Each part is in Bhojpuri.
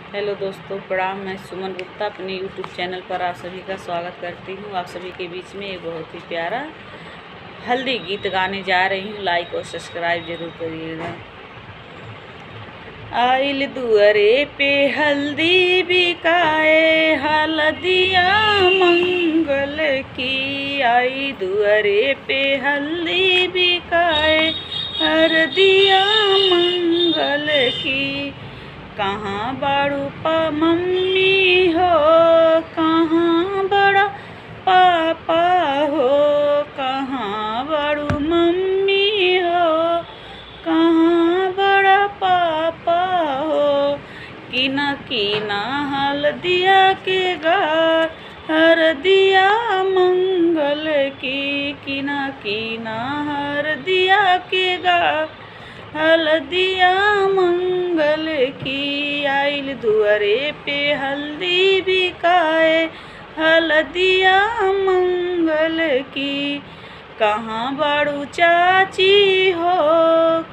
हेलो दोस्तों, प्रणाम। मैं सुमन गुप्ता अपने यूट्यूब चैनल पर आप सभी का स्वागत करती हूँ। आप सभी के बीच में एक बहुत ही प्यारा हल्दी गीत गाने जा रही हूँ। लाइक और सब्सक्राइब जरूर करिएगा। आइल दुअरे पे हल्दी बिकाए, हल्दिया मंगल की। आई दुअरे पे हल्दी बिकाए, हल्दिया मंगल की। कहाँ बाड़ू पा मम्मी हो, कहाँ बड़ा पापा हो। कहाँ बाड़ू मम्मी हो, कहाँ बड़ा पापा हो। कीना कीना हल्दिया के गार, हरदिया मंगल की। कीना कीना हरदिया के गार, हल्दिया मंगल की। आइल दुअरे पे हल्दी बिकाए, हल्दिया मंगल की। कहाँ बड़ू चाची हो,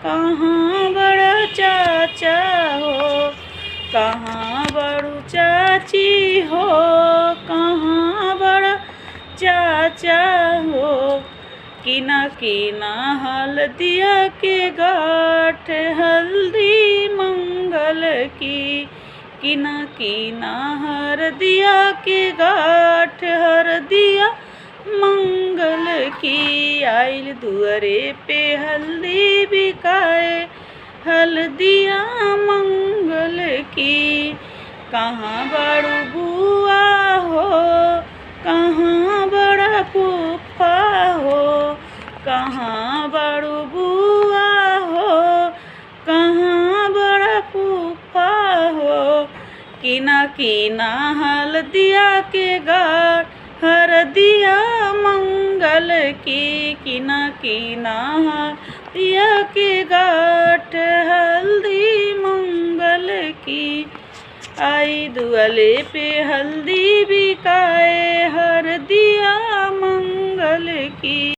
कहाँ बड़ा चाचा हो। कहाँ बड़ू चाची हो, कहाँ बड़ा चाचा हो। कीना कीना हल्दिया के गाठ, हल्दी मंगल की। कीना कीना हरदिया के गाठ, हरदिया मंगल की। आइल दुअरे पे हल्दी बिकाए, हल्दिया मंगल की। कहाँ बड़ू बुआ हो, कहाँ बड़ा फूफा हो। कहाँ बड़ू बुआ हो, कहाँ बड़ा फूफा हो। कीना कीना हल्दिया के गाठ, हरदिया मंगल की। कीना कीना हल्दिया के गाठ, हल्दी मंगल की। आई दुअरे पे हल्दी बिकाए, हरदिया मंगल की।